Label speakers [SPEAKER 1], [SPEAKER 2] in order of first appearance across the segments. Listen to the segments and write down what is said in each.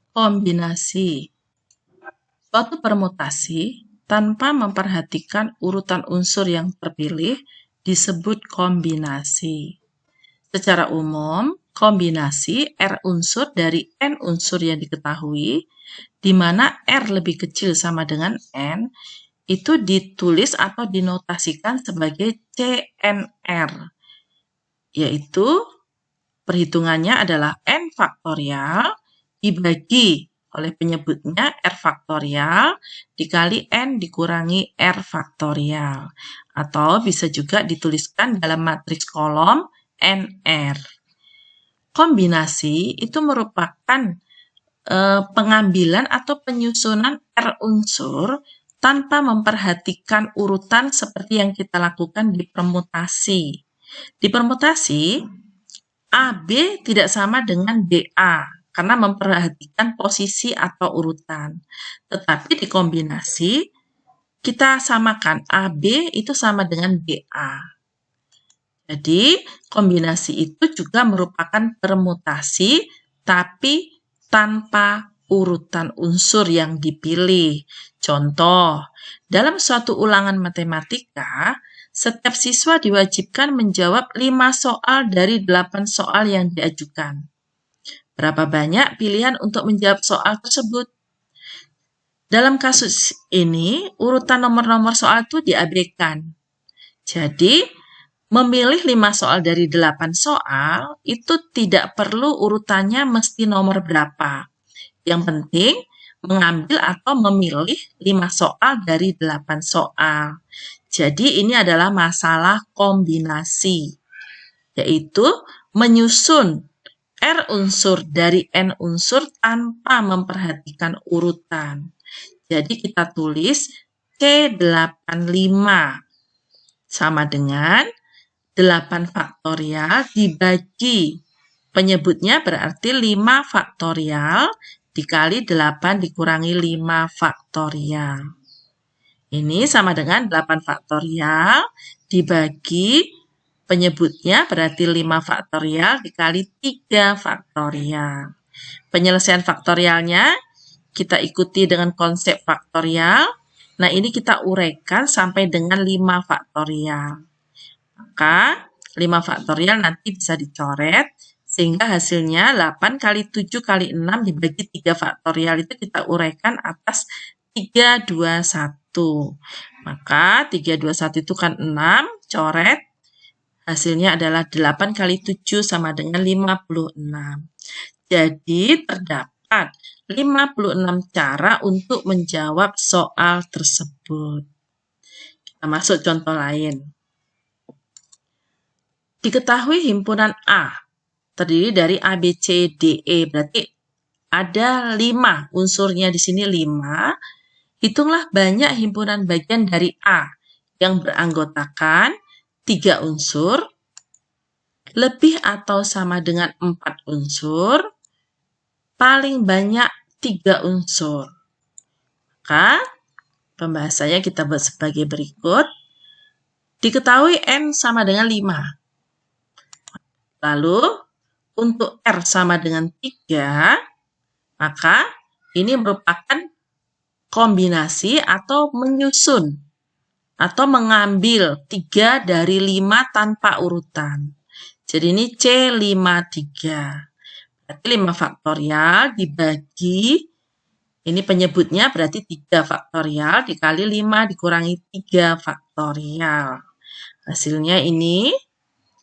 [SPEAKER 1] Kombinasi. Suatu permutasi tanpa memperhatikan urutan unsur yang terpilih disebut kombinasi. Secara umum, kombinasi R unsur dari N unsur yang diketahui, di mana R lebih kecil sama dengan N, itu ditulis atau dinotasikan sebagai CNR, yaitu perhitungannya adalah N faktorial dibagi oleh penyebutnya R faktorial dikali N dikurangi R faktorial. Atau bisa juga dituliskan dalam matriks kolom NR. Kombinasi itu merupakan pengambilan atau penyusunan R unsur tanpa memperhatikan urutan seperti yang kita lakukan di permutasi. Di permutasi, AB tidak sama dengan BA karena memperhatikan posisi atau urutan. Tetapi di kombinasi, kita samakan AB itu sama dengan BA. Jadi, kombinasi itu juga merupakan permutasi, tapi tanpa urutan unsur yang dipilih. Contoh, dalam suatu ulangan matematika, setiap siswa diwajibkan menjawab 5 soal dari 8 soal yang diajukan. Berapa banyak pilihan untuk menjawab soal tersebut? Dalam kasus ini, urutan nomor-nomor soal itu diabaikan. Jadi, memilih 5 soal dari 8 soal itu tidak perlu urutannya mesti nomor berapa. Yang penting mengambil atau memilih 5 soal dari 8 soal. Jadi ini adalah masalah kombinasi, yaitu menyusun R unsur dari N unsur tanpa memperhatikan urutan. Jadi kita tulis C85 sama dengan 8 faktorial dibagi penyebutnya berarti 5 faktorial dikali 8 dikurangi 5 faktorial. Ini sama dengan 8 faktorial dibagi penyebutnya berarti 5 faktorial dikali 3 faktorial. Penyelesaian faktorialnya kita ikuti dengan konsep faktorial. Nah, ini kita uraikan sampai dengan 5 faktorial. Maka 5 faktorial nanti bisa dicoret sehingga hasilnya 8 kali 7 kali 6 dibagi 3 faktorial itu kita uraikan atas 321. Maka 321 itu kan 6, coret. Hasilnya adalah 8 kali 7 sama dengan 56. Jadi terdapat 56 cara untuk menjawab soal tersebut. Kita masuk contoh lain. Diketahui himpunan A terdiri dari A, B, C, D, E. Berarti ada 5 unsurnya di sini 5. Hitunglah banyak himpunan bagian dari A yang beranggotakan 3 unsur, lebih atau sama dengan 4 unsur, paling banyak 3 unsur. Maka pembahasannya kita buat sebagai berikut. Diketahui N sama dengan 5. Lalu, untuk R sama dengan 3, maka ini merupakan kombinasi atau menyusun atau mengambil 3 dari 5 tanpa urutan. Jadi ini C53. Berarti 5 faktorial dibagi, ini penyebutnya berarti 3 faktorial dikali 5 dikurangi 3 faktorial. Hasilnya ini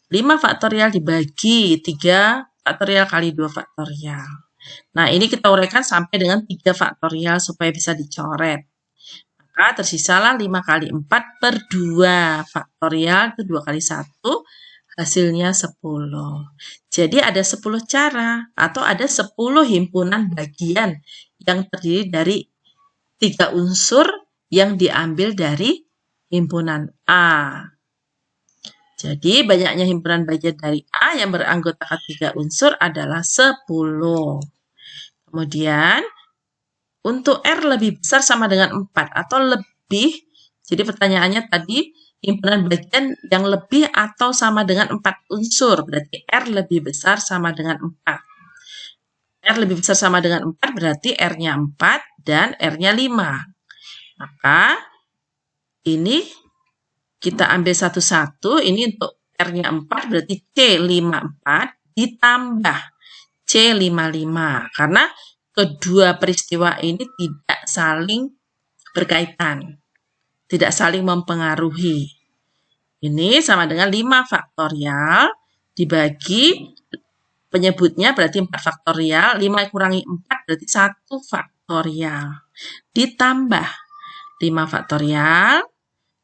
[SPEAKER 1] 5 faktorial dibagi 3 faktorial kali 2 faktorial. Nah, ini kita uraikan sampai dengan 3 faktorial supaya bisa dicoret. Maka tersisalah 5 kali 4 per 2 faktorial, itu 2 kali 1, hasilnya 10. Jadi ada 10 cara atau ada 10 himpunan bagian yang terdiri dari 3 unsur yang diambil dari himpunan A. Jadi banyaknya himpunan bagian dari A yang beranggotakan 3 unsur adalah 10. Kemudian untuk R lebih besar sama dengan 4 atau lebih. Jadi pertanyaannya tadi himpunan bagian yang lebih atau sama dengan 4 unsur. Berarti R lebih besar sama dengan 4. R lebih besar sama dengan 4 berarti R-nya 4 dan R-nya 5. Maka ini kita ambil satu-satu, ini untuk R-nya 4 berarti C54 ditambah C55. Karena kedua peristiwa ini tidak saling berkaitan, tidak saling mempengaruhi. Ini sama dengan 5 faktorial dibagi penyebutnya berarti 4 faktorial, 5 kurangi 4 berarti 1 faktorial. Ditambah 5 faktorial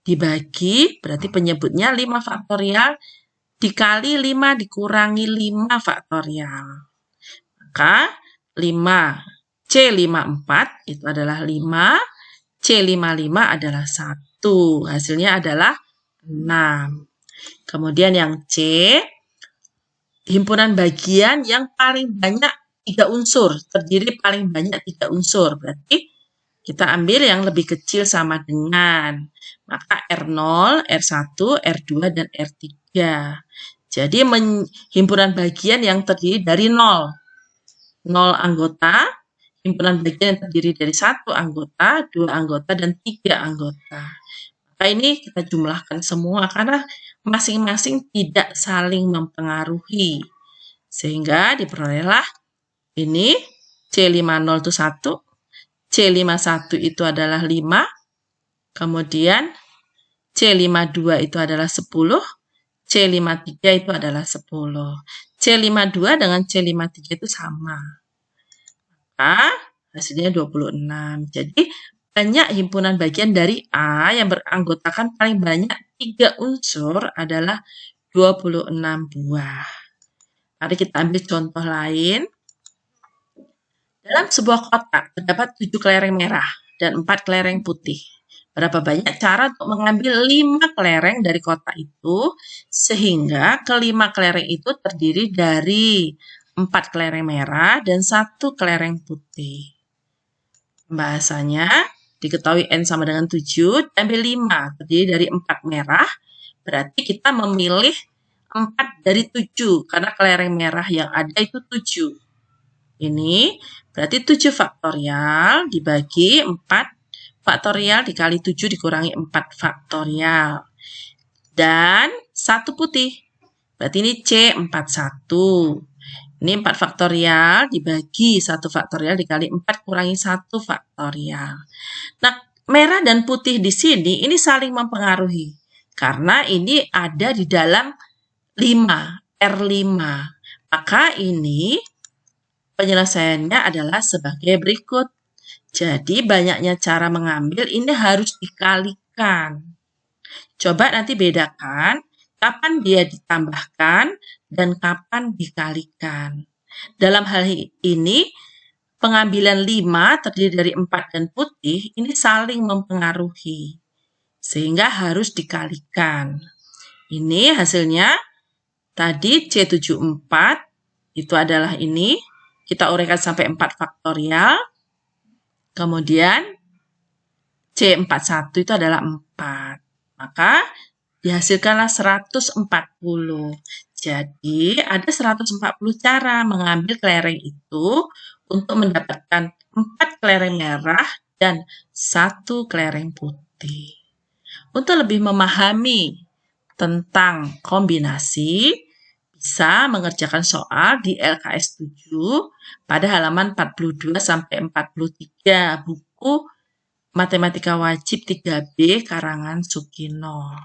[SPEAKER 1] dibagi berarti penyebutnya 5 faktorial dikali 5 dikurangi 5 faktorial. Maka 5 C54 itu adalah 5, C55 adalah 1. Hasilnya adalah 6. Kemudian yang C, himpunan bagian yang paling banyak 3 unsur, terdiri paling banyak 3 unsur. Berarti kita ambil yang lebih kecil sama dengan, maka R0, R1, R2, dan R3. Jadi himpunan bagian yang terdiri dari 0 anggota, himpunan bagian yang terdiri dari 1 anggota, 2 anggota, dan 3 anggota. Maka ini kita jumlahkan semua karena masing-masing tidak saling mempengaruhi. Sehingga diperolehlah ini C50 itu 1, C51 itu adalah 5, kemudian C52 itu adalah 10, C53 itu adalah 10. C52 dengan C53 itu sama. Maka hasilnya 26. Jadi banyak himpunan bagian dari A yang beranggotakan paling banyak 3 unsur adalah 26 buah. Mari kita ambil contoh lain. Dalam sebuah kotak terdapat 7 kelereng merah dan 4 kelereng putih. Berapa banyak cara untuk mengambil 5 kelereng dari kotak itu sehingga kelima kelereng itu terdiri dari 4 kelereng merah dan 1 kelereng putih. Bahasanya diketahui N sama dengan 7, ambil 5 terdiri dari 4 merah, berarti kita memilih 4 dari 7 karena kelereng merah yang ada itu 7. Ini berarti 7 faktorial dibagi 4 faktorial dikali 7 dikurangi 4 faktorial. Dan 1 putih. Berarti ini C41. Ini 4 faktorial dibagi 1 faktorial dikali 4 kurangi 1 faktorial. Nah, merah dan putih di sini ini saling mempengaruhi. Karena ini ada di dalam 5, R5. Maka ini penyelesaiannya adalah sebagai berikut. Jadi banyaknya cara mengambil ini harus dikalikan. Coba nanti bedakan kapan dia ditambahkan dan kapan dikalikan. Dalam hal ini pengambilan 5 terdiri dari 4 dan putih ini saling mempengaruhi. Sehingga harus dikalikan. Ini hasilnya tadi C74 itu adalah ini. Kita uraikan sampai 4 faktorial. Kemudian C41 itu adalah 4. Maka dihasilkanlah 140. Jadi ada 140 cara mengambil kelereng itu untuk mendapatkan 4 kelereng merah dan 1 kelereng putih. Untuk lebih memahami tentang kombinasi, bisa mengerjakan soal di LKS 7 pada halaman 42-43 buku Matematika Wajib 3B karangan Sukino.